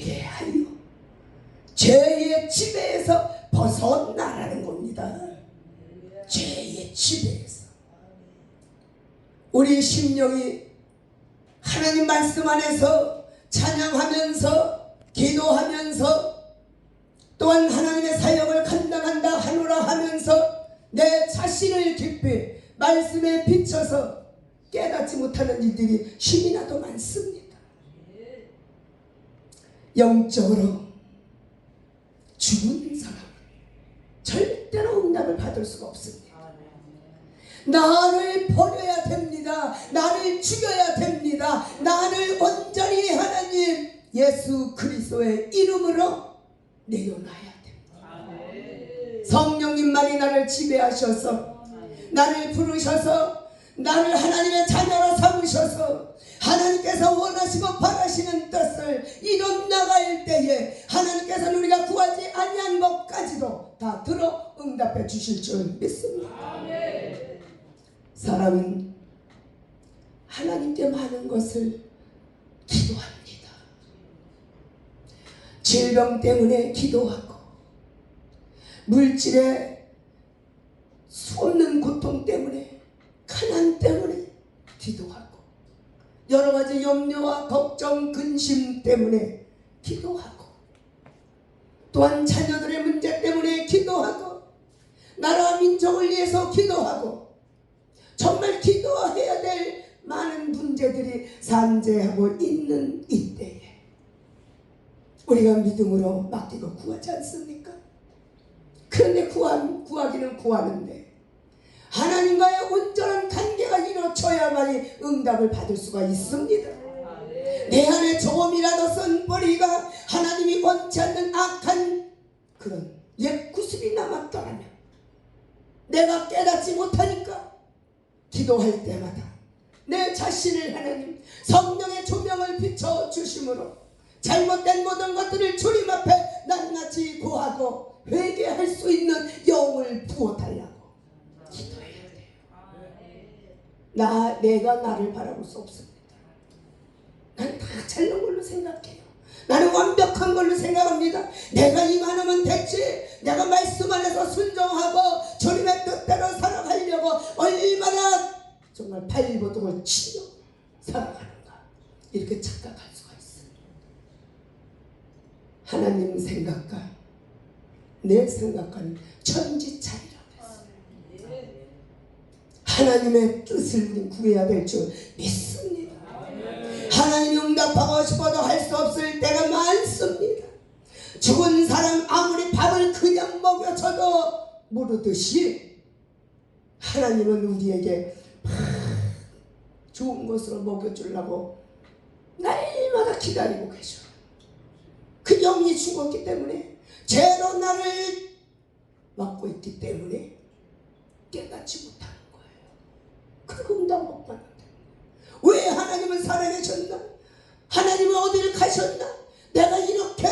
되게 하여 죄의 지배에서 벗어나라는 겁니다. 죄의 지배에서 우리 심령이 하나님 말씀 안에서 찬양하면서 기도하면서 또한 하나님의 사역을 감당한다 하노라 하면서 내 자신을 깊이 말씀에 비춰서 깨닫지 못하는 일들이 힘이 나도 많습니다. 영적으로 죽은 사람은 절대로 응답을 받을 수가 없습니다. 나를 버려야 됩니다. 나를 죽여야 됩니다. 나를 온전히 하나님 예수 그리스도의 이름으로 내려놔야 됩니다. 성령님만이 나를 지배하셔서 나를 부르셔서 나를 하나님의 자녀로 삼으셔서 하나님께서 원하시고 바라시는 뜻을 이뤄 나갈 때에 하나님께서는 우리가 구하지 아니한 것까지도 다 들어 응답해 주실 줄 믿습니다. 사람은 하나님께 많은 것을 기도합니다. 질병 때문에 기도하고 물질의 수없는 고통 때문에 가난 때문에 기도하고 여러 가지 염려와 걱정 근심 때문에 기도하고 또한 자녀들의 문제 때문에 기도하고 나라와 민족을 위해서 기도하고 정말 기도해야 될 많은 문제들이 산재하고 있는 이때에 우리가 믿음으로 맡기고 구하지 않습니까? 그런데 구하기는 구하는데 하나님과의 온전한 관계가 이루어져야만이 응답을 받을 수가 있습니다. 내 안에 조금이라도 쓴뿌리가 하나님이 원치 않는 악한 그런 옛 구습이 남았더라면 내가 깨닫지 못하니까 기도할 때마다 내 자신을 하나님 성령의 조명을 비춰주심으로 잘못된 모든 것들을 주님 앞에 낱낱이 구하고 회개할 수 있는 영을 부어달라고 기도해야 돼요. 내가 나를 바라볼 수 없습니다. 난 다 잘난 걸로 생각해요. 나는 완벽한 걸로 생각합니다. 내가 이만하면 됐지. 내가 말씀 안에서 순종하고 주님의 뜻대로 살아가려고 얼마나 정말 발버둥을 치며 살아가는가 이렇게 착각할 수가 있어요. 하나님 생각과 내 생각과는 천지차이라고 했어요. 하나님의 뜻을 우리 구해야 될 줄 믿습니다. 하나님이 응답하고 싶어도 할 수 없을 때가 많습니다. 죽은 사람 아무리 밥을 그냥 먹여줘도 모르듯이 하나님은 우리에게 좋은 것으로 먹여주려고 날마다 기다리고 계셔. 그 영이 죽었기 때문에 죄로 나를 막고 있기 때문에 깨닫지 못하는 거예요. 그리고 응답 못 받는다. 왜 하나님은 살아계셨나? 하나님은 어디를 가셨나? 내가 이렇게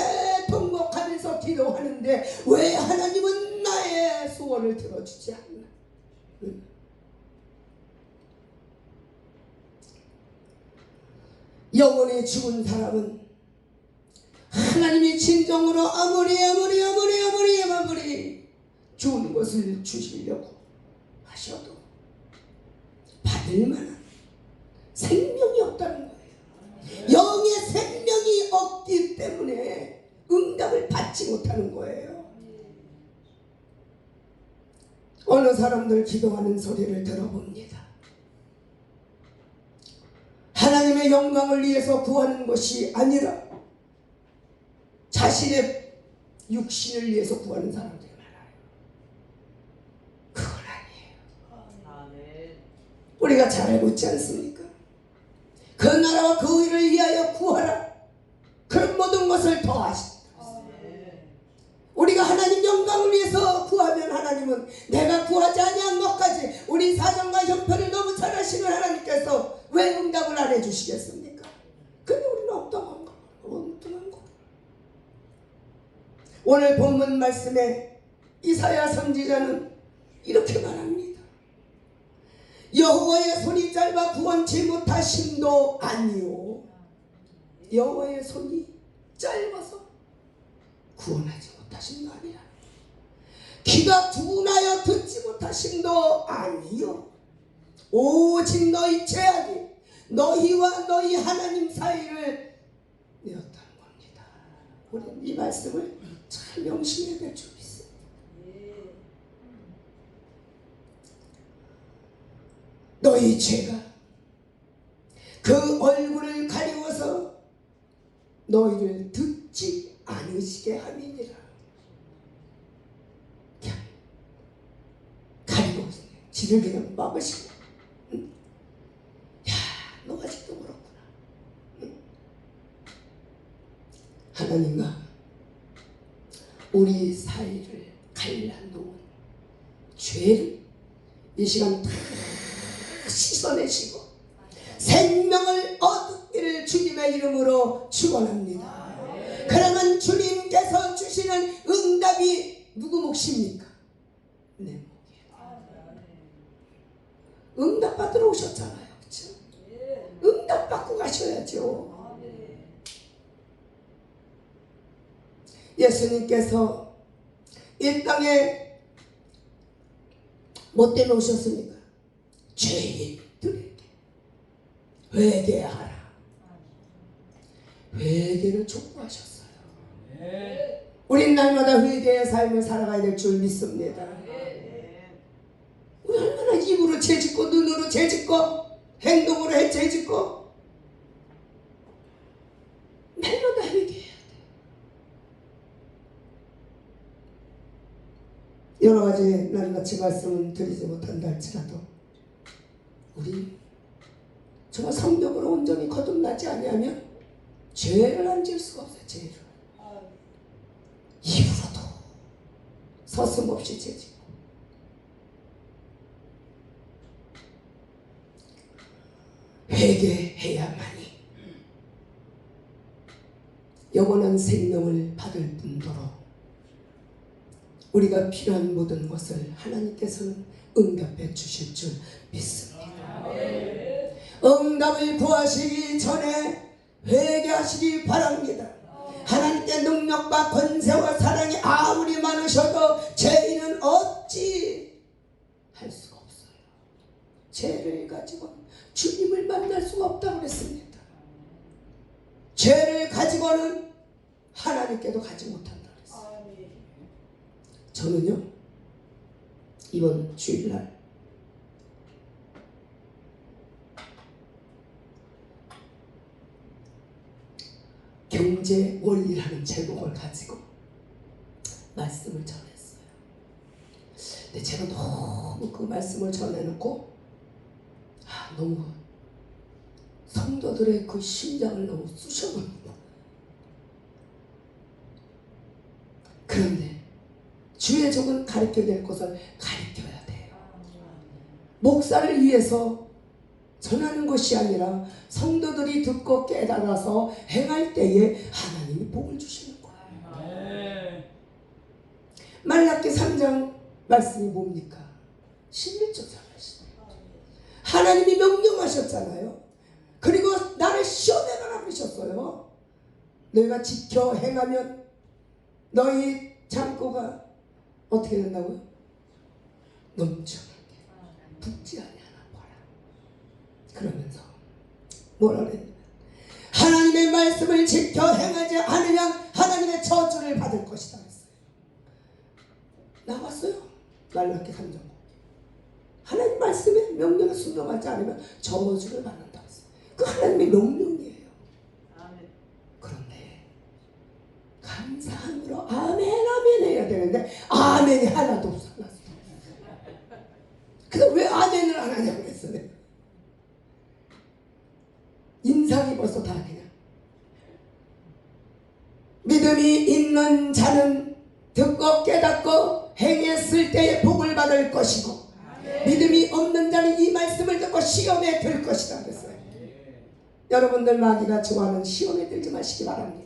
통곡하면서 기도하는데 왜 하나님은 나의 소원을 들어주지 않나? 영원히 죽은 사람은 하나님이 진정으로 아무리 좋은 것을 주시려고 하셔도 받을 만한 생명이 없다는 거예요. 영의 생명이 없기 때문에 응답을 받지 못하는 거예요. 어느 사람들 기도하는 소리를 들어봅니다. 하나님의 영광을 위해서 구하는 것이 아니라 자신의 육신을 위해서 구하는 사람들이 많아요. 그건 아니에요. 우리가 잘 알고 있지 않습니까? 그 나라와 그 의를 위하여 구하라. 그런 모든 것을 더하시다. 우리가 하나님 영광을 위해서 구하면 하나님은 내가 구하지 아니한 것까지 우리 사정과 형편을 너무 잘 아시는 하나님께서 왜 응답을 안 해주시겠습니까? 근데 우리는 엉뚱한 거. 오늘 본문 말씀에 이사야 선지자는 이렇게 말합니다. 여호와의 손이 짧아 구원치 못하심도 아니요. 여호와의 손이 짧아서 구원하지 못하신 거 아니야. 귀가 둔하여 듣지 못하신 도 아니요. 오직 너희 죄악이 너희와 너희 하나님 사이를 내었다는 겁니다. 우리는 이 말씀을 잘 명심해야 될 줄 믿습니다. 너희 죄가 그 얼굴을 가리워서 너희를 듣지 않으시게 함이니라. 그냥 가리고 지를 그냥 막으시고, 야, 너 아직도 그렇구나. 하나님과 우리 사이를 갈라놓은 죄를 이 시간 다 씻어내시고 생명을 얻기를 주님의 이름으로 축원합니다. 그러면 주님께서 주시는 응답이 누구 몫입니까? 내 몫이에요. 응답 받으러 오셨잖아요. 그렇죠? 응답 받고 가셔야죠. 예수님께서 이 땅에 뭐 때문에 오셨습니까? 죄인들에게 회개하라. 회개를 촉구하셨어요. 우린 날마다 회개의 삶을 살아가야 될 줄 믿습니다. 우리 얼마나 입으로 죄짓고 눈으로 죄짓고 행동으로 죄짓고 날마다 회개해야 돼. 여러 가지 날같이 말씀을 드리지 못한다 할지라도 우리 정말 성경으로 온전히 거듭나지 아니하면 죄를 안 지을 수가 없어요. 죄를 입으로도 서슴없이 죄짓고 회개해야만이 영원한 생명을 받을 뿐더러 우리가 필요한 모든 것을 하나님께서는 응답해 주실 줄 믿습니다. 응답을 구하시기 전에 회개하시기 바랍니다. 하나님께 능력과 권세와 사랑이 아무리 많으셔도 죄인은 어찌 할 수가 없어요. 죄를 가지고 주님을 만날 수가 없다고 그랬습니다. 죄를 가지고는 하나님께도 가지 못한다 그랬어요. 저는요 이번 주일날 경제 원리라는 제목을 가지고 말씀을 전했어요. 근데 제가 너무 그 말씀을 전해놓고 너무 성도들의 그 심장을 너무 쑤셔놓는 거예요. 그런데 주의 종은 가르쳐야 될 것을 가르쳐야 돼요. 목사를 위해서 전하는 것이 아니라 성도들이 듣고 깨달아서 행할 때에 하나님이 복을 주시는 거예요. 말라기 3장 말씀이 뭡니까? 11절 말씀. 하나님이 명령하셨잖아요. 그리고 나를 시험해가라 그러셨어요. 너희가 지켜 행하면 너희 창고가 어떻게 된다고요? 넘쳐나게 붓지 아니하나 봐라. 그러면서 뭐라 그랬냐면 하나님의 말씀을 지켜 행하지 않으면 하나님의 저주를 받을 것이다 했어요. 나왔어요. 말라기 3장. 하나님 말씀에 명령에 순종하지 않으면 저주를 받는다 했어요. 그 하나님의 명령이에요. 그런데 감사함으로 아멘 아멘 해야 되는데 아멘이 하나도 없어요. 그래서 왜 아멘을 안 하냐고 그랬어요. 인상이 벌써 다 그냥 믿음이 있는 자는 듣고 깨닫고 행했을 때에 복을 받을 것이고 믿음이 없는 자는 이 말씀을 듣고 시험에 들 것이다 그랬어요. 여러분들 마귀가 좋아하는 시험에 들지 마시기 바랍니다.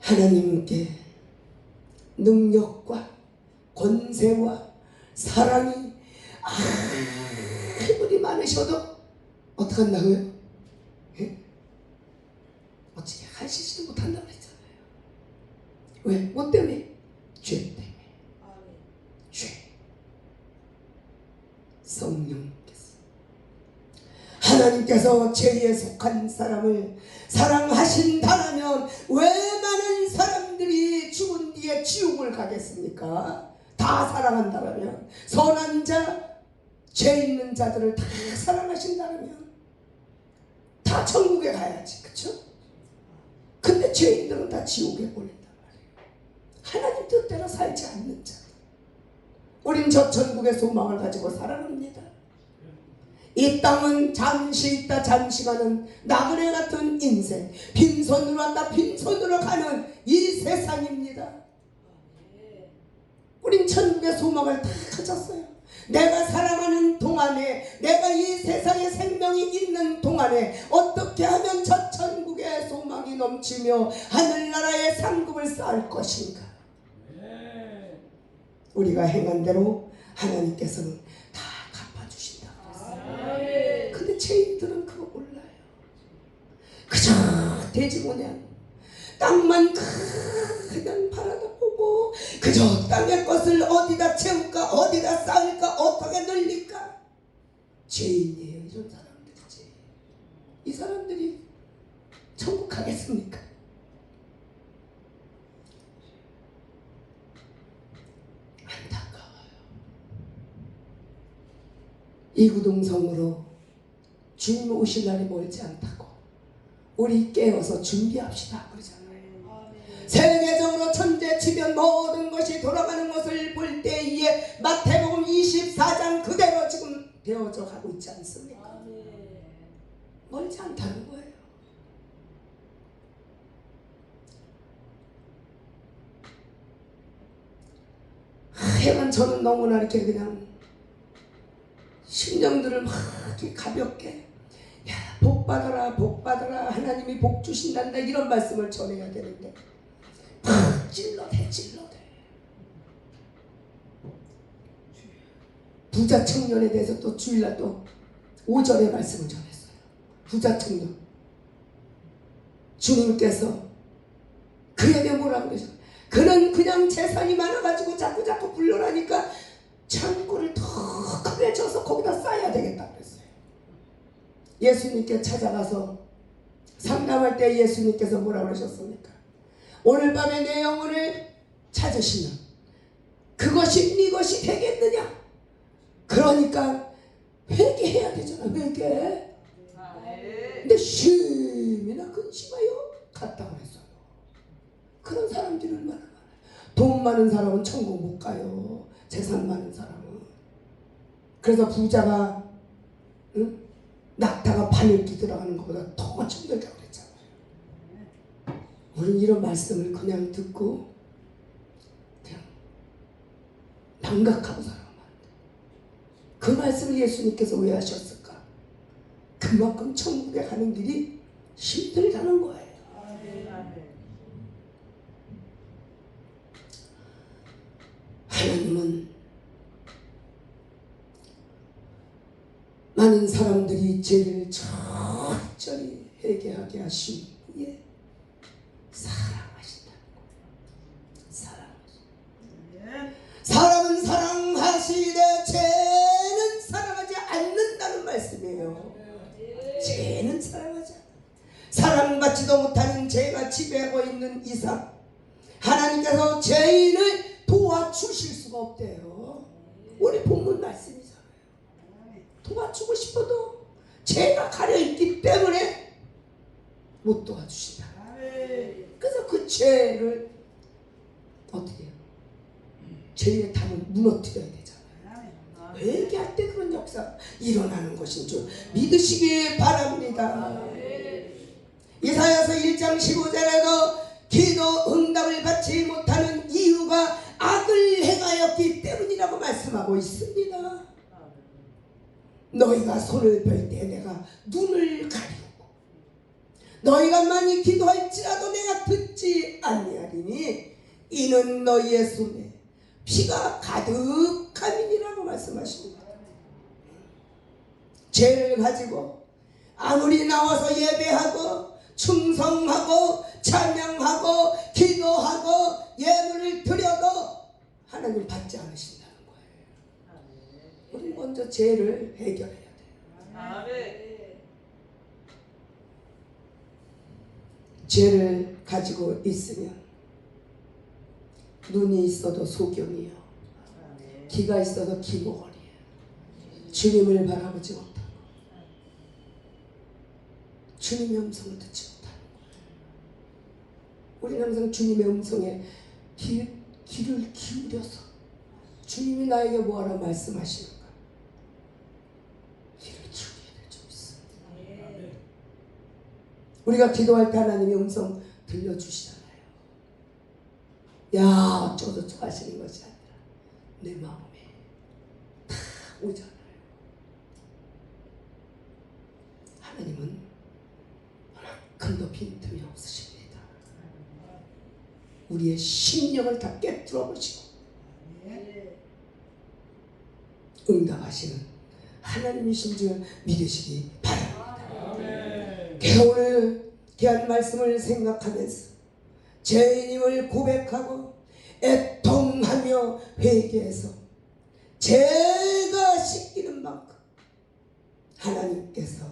하나님께 능력과 권세와 사랑이 아무리 많으셔도 어떻게 한다고요? 예? 어떻게 하시지도 못한다고 했잖아요. 왜? 뭐 때문에? 죄 때문에. 죄. 성령께서, 하나님께서 죄에 속한 사람을 사랑하신다면 왜 많은 사람들이 죽은 뒤에 지옥을 가겠습니까? 다 사랑한다면, 선한 자, 죄 있는 자들을 다 사랑하신다면 다 천국에 가야지, 그쵸? 근데 죄인들은 다 지옥에 보낸단 말이에요. 하나님 뜻대로 살지 않는 자. 우린 저 천국의 소망을 가지고 살아갑니다. 이 땅은 잠시 있다 잠시 가는 나그네 같은 인생, 빈손으로 왔다 빈손으로 가는 이 세상입니다. 우린 천국의 소망을 다 가졌어요. 내가 살아가는 동안에, 내가 이 세상에 생명이 있는 동안에 어떻게 하면 저 천국의 소망이 넘치며 하늘나라의 상급을 쌓을 것인가. 우리가 행한 대로 하나님께서는 다 갚아주신다고 했어요. 근데 죄인들은 그거 몰라요. 그저 돼지 모양 땅만 그냥 바라다보고 그저 땅의 것을 어디다 채울까, 어디다 쌓을까, 어떻게 늘릴까. 죄인이에요. 이런 사람들이지. 이 사람들이 천국 가겠습니까? 안타까워요. 이구동성으로 주님 오실 날이 멀지 않다고 우리 깨어서 준비합시다 그러잖아요. 세계적으로 천재치면 모든 것이 돌아가는 것을 볼 때에 마태복음 24장 그대로 지금 되어져 가고 있지 않습니까? 멀지 않다는 거예요. 하여간 저는 너무나 이렇게 그냥 심령들을 막 이렇게 가볍게, 야, 복 받아라, 복 받아라, 하나님이 복 주신단다, 이런 말씀을 전해야 되는데 팍 찔러대. 부자 청년에 대해서 또 주일날 또 5절의 말씀을 전했어요. 부자 청년, 주님께서 그에게 뭐라고 그러셨어요? 그는 그냥 재산이 많아가지고 자꾸 불러라니까 창고를 더 크게 쳐서 거기다 쌓아야 되겠다 그랬어요. 예수님께 찾아가서 상담할 때 예수님께서 뭐라고 하셨습니까? 오늘 밤에 내 영혼을 찾으시면 그것이 네 것이 되겠느냐? 그러니까 회개해야 되잖아. 회개. 근데 심이나 근심하여 갔다 그랬어요. 그런 사람들이 얼마나 많아요. 돈 많은 사람은 천국 못 가요. 재산 많은 사람은. 그래서 부자가 낙타가 바늘기 들어가는 것보다 더 힘들다고 그랬잖아요. 우리는 이런 말씀을 그냥 듣고 그냥 망각하고 살아가면 안 돼. 그 말씀을 예수님께서 왜 하셨을까? 그만큼 천국에 가는 길이 힘들다는 거예요. 하나님은 많은 사람들이 죄를 철저히 회개하게 하신 후에 사랑하신다는 거예요. 사랑은 사랑하시되 죄는 사랑하지 않는다는 말씀이에요. 죄는 사랑하지 않는다. 사랑받지도 못하는 죄가 지배하고 있는 이상 하나님께서 죄인을 도와주실 수가 없대요. 우리 본문 말씀이잖아요. 도와주고 싶어도 죄가 가려있기 때문에 못 도와주신다. 그래서 그 죄를 어떻게 해요? 죄의 담을 무너뜨려야 되잖아요. 회개할 때 그런 역사 일어나는 것인 줄 믿으시기 바랍니다. 이사야서 1장 15절에도 기도 응답을 받지 못하는 이유가 악을 행하였기 때문이라고 말씀하고 있습니다. 너희가 손을 펼 때 내가 눈을 가리우고 너희가 많이 기도할지라도 내가 듣지 아니하리니 이는 너희의 손에 피가 가득함이니라고 말씀하십니다. 죄를 가지고 아무리 나와서 예배하고 충성하고 찬양하고 기도하고 예물을 드려도 하나님 받지 않으신다는 거예요. 우리 먼저 죄를 해결해야 돼요. 죄를 가지고 있으면 눈이 있어도 소경이요, 귀가 있어도 귀머거리예요. 주님을 바라보지 못하고 주님의 음성을 듣지 못하는 거예요. 우리는 항상 주님의 음성에 귀를 기울여서 주님이 나에게 뭐하라 말씀하시는가 귀를 기울여야 될 줄 있어요. 우리가 기도할 때 하나님의 음성 들려주시잖아요. 야 어쩌고저쩌고 하시는 것이 아니라 내 마음에 다 오잖아요. 하나님은 얼마큼도 빈틈이 없으십니다. 우리의 심령을 다 깨뜨려 보시고 응답하시는 하나님이신 줄 믿으시기 바랍니다. 내가 오늘 귀한 말씀을 생각하면서 죄인임을 고백하고 애통하며 회개해서 죄가 씻기는 만큼 하나님께서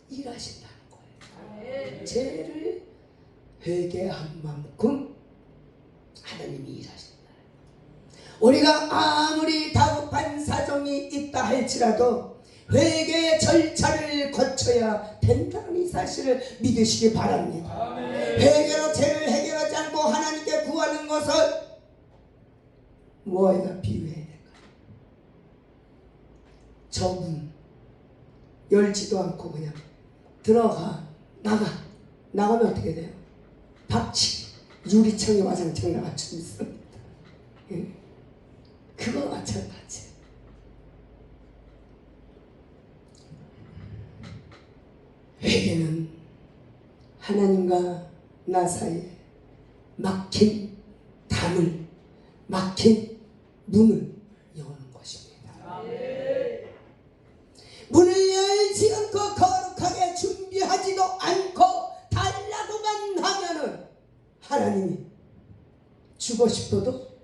일하신다는 거예요. 죄를 회개한 만큼 하나님이 일하신다. 우리가 아무리 다급한 사정이 있다 할지라도 회개의 절차를 거쳐야 된다는 이 사실을 믿으시기 바랍니다. 회개로 죄를 해결하지 않고 하나님께 구하는 것을 뭐에다 비유해야 될까요? 저문 열지도 않고 그냥 들어가 나가면 어떻게 돼요? 박치 유리창에 와장창 나가쳐 있습니다. 그거 마찬가지. 회개는 하나님과 나 사이에 막힌 담을, 막힌 문을 여는 것입니다. 문을 열지 않고 거룩하게 준비하지도 않고 달라고만 하면은 하나님이 주고 싶어도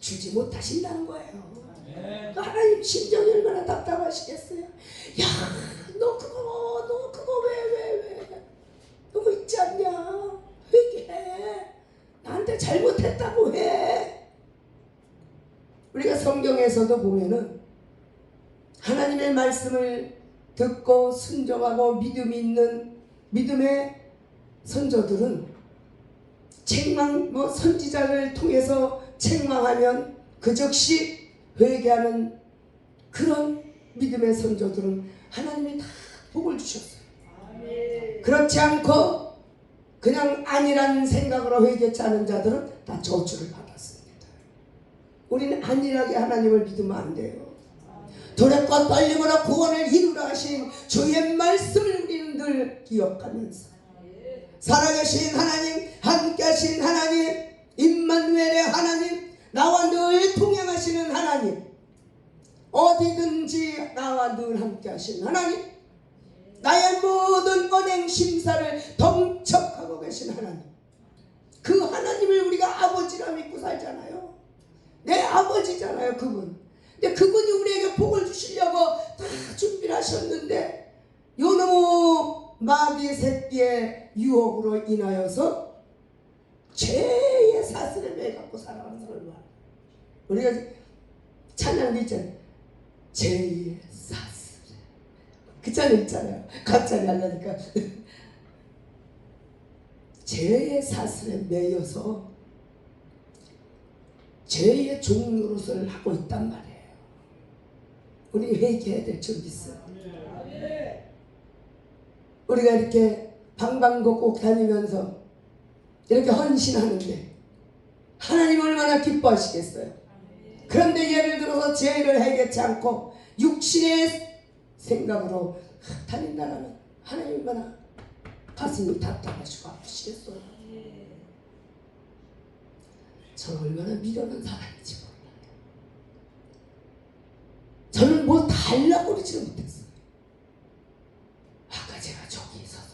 주지 못하신다는 거예요. 하나님 심정이 얼마나 답답하시겠어요. 야, 너 그거 왜 너 있지 않냐? 회개해. 나한테 잘못했다고 해. 우리가 성경에서도 보면은 하나님의 말씀을 듣고 순종하고 믿음이 있는 믿음의 선조들은 책망 선지자를 통해서 책망하면 그 즉시 회개하는 그런 믿음의 선조들은 하나님이 다 복을 주셨어요. 그렇지 않고 그냥 아니라는 생각으로 회개치 않은 자들은 다 저주를 받았습니다. 우리는 안일하게 하나님을 믿으면 안 돼요. 도력과 떨림으로 구원을 이루라 하신 주의 말씀을 우리는 늘 기억하면서 살아계신 하나님, 함께 하신 하나님, 임마누엘의 하나님, 나와 늘 동행하시는 하나님, 어디든지 나와 늘 함께 하신 하나님, 나의 모든 언행 심사를 동척하고 계신 하나님, 그 하나님을 우리가 아버지라 믿고 살잖아요. 내 아버지잖아요, 그분. 근데 그분이 우리에게 복을 주시려고 다 준비를 하셨는데 요놈의 마귀 새끼의 유혹으로 인하여서 죄의 사슬에 매 갖고 살아가는 사람을 말해요. 우리가 찬양도 있잖아요. 죄의 사슬에. 그 찬양 있잖아요. 갑자기 하려니까 죄의 사슬에 매여서 죄의 종노릇을 하고 있단 말이에요. 우리 회개해야 될 줄 있어요. 우리가 이렇게 방방곡곡 다니면서 이렇게 헌신하는데 하나님 얼마나 기뻐하시겠어요. 그런데 예를 들어서 죄를 해결치 않고 육신의 생각으로 다닌다면 하나님 얼마나 가슴이 답답하시고 아프시겠어요. 저는 얼마나 미련한 사람인지 몰라요. 저는 뭐 달라고 그러지는 못했어요. 아까 제가 저기 있어서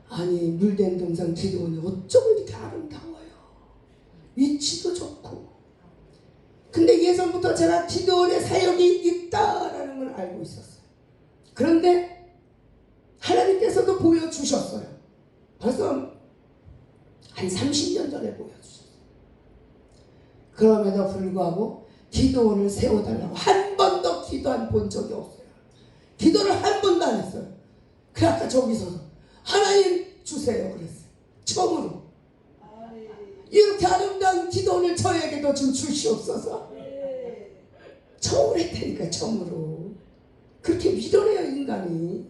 아니 물된 동상 기도원이 어쩜 이렇게 아름다워요. 위치도 좋고. 근데 예전부터 제가 기도원에 사역이 있다라는 걸 알고 있었어요. 그런데 하나님께서도 보여주셨어요. 벌써 한 30년 전에 보여주셨어요. 그럼에도 불구하고 기도원을 세워달라고 한 번도 기도한 본 적이 없어요. 기도를 한 번도 안 했어요. 그 아까 저기서 하나님 주세요 그랬어요. 처음으로. 이렇게 아름다운 기도원을 저에게도 좀 주시옵소서. 처음으로 했다니까. 처음으로. 그렇게 밀어내요 인간이.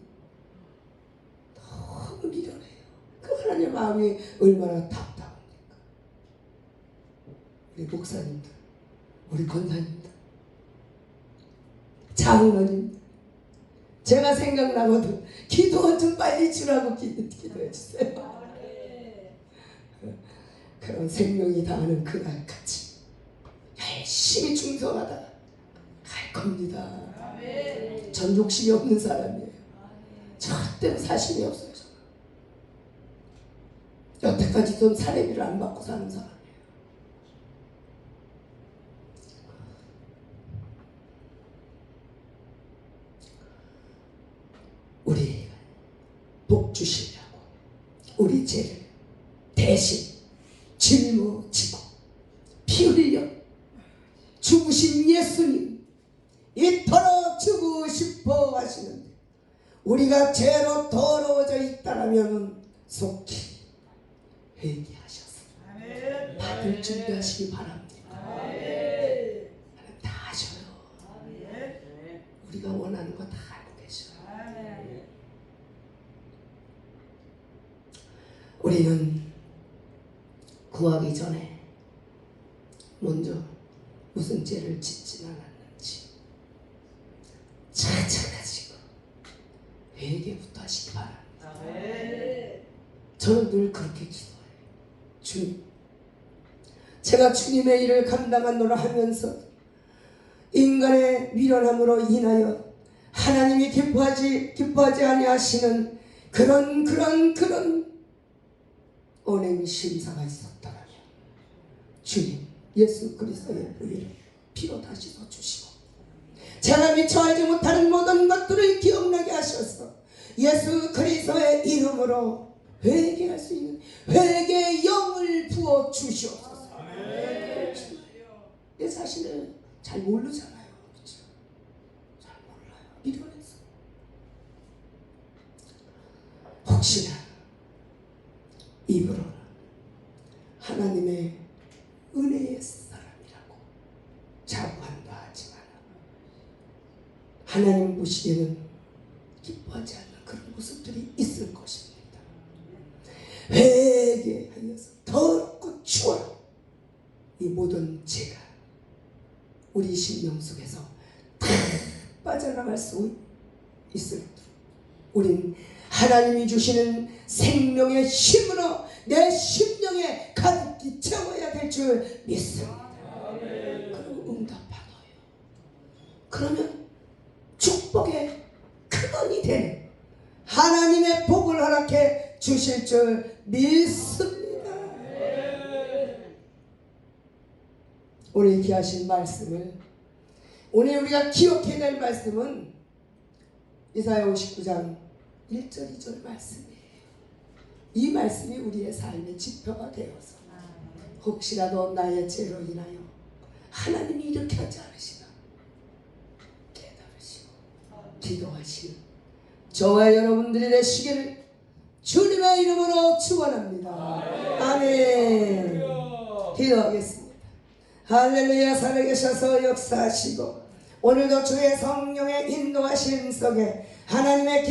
너무 밀어내요. 그 하나님의 마음이 얼마나 답답합니까. 우리 목사님들, 우리 권사님들, 장로님들, 제가 생각나거든. 기도원 좀 빨리 주라고 기도해 주세요. 그런 생명이 다하는 그날까지 열심히 충성하다 갈 겁니다. 전 욕심이 없는 사람이에요. 절대로 사심이 없어요. 여태까지 좀 사례비를 안 받고 사는 사람이에요. 우리 복 주시려고 우리 죄를 대신 짊어지고 피 흘려 죽으신 예수님 이토록 주고 싶어 하시는데 우리가 죄로 더러워져 있다라면 속히 회개하셔서 받을 준비하시기 바랍니다. 하나님 다 하셔요. 우리가 원하는 거 다 알고 계셔요. 우리는 구하기 전에 먼저 무슨 죄를 짓진 않았는지 찾아가지고 회개부터 하시기 바랍니다. 저는 늘 그렇게 기도해요. 주님, 제가 주님의 일을 감당하노라 하면서 인간의 미련함으로 인하여 하나님이 기뻐하지 아니하시는 그런 언행 심사가 있었다면 주님 예수 그리스도의 보혈을 피로 다시 더 주시고 제가 미처 알지 못하는 모든 것들을 기억나게 하셔서 예수 그리스도의 이름으로 회개할 수 있는 회개의 영을 부어 주시옵소서. 내 자신을 잘 모르잖아요. 그렇죠? 잘 몰라요. 미련해서. 혹시나 입으로는 하나님의 은혜의 사람이라고 자부한다 하지만 하나님 보시기에는 기뻐하지 않는 그런 모습들이 있을 것입니다. 회개하여서 더럽고 추워 이 모든 죄가 우리 심령 속에서 다 빠져나갈 수 있도록 우린 하나님이 주시는 생명의 힘으로 내 심령에 가득히 채워야 될 줄 믿습니다. 그리고 응답받아요. 그러면 축복의 근원이 되는 하나님의 복을 허락해 주실 줄 믿습니다. 오늘 귀하신 말씀을 오늘 우리가 기억해야 될 말씀은 이사야 59장 1절 2절 말씀이에요. 이 말씀이 우리의 삶의 지표가 되어서 혹시라도 나의 죄로 인하여 하나님이 이렇게 하지 않으시나 깨달으시고 기도하시는 저와 여러분들이 되시기를 주님의 이름으로 축원합니다. 아멘. 기도하겠습니다. 할렐루야. 살아계셔서 역사하시고 오늘도 주의 성령의 인도하심 속에 하나님의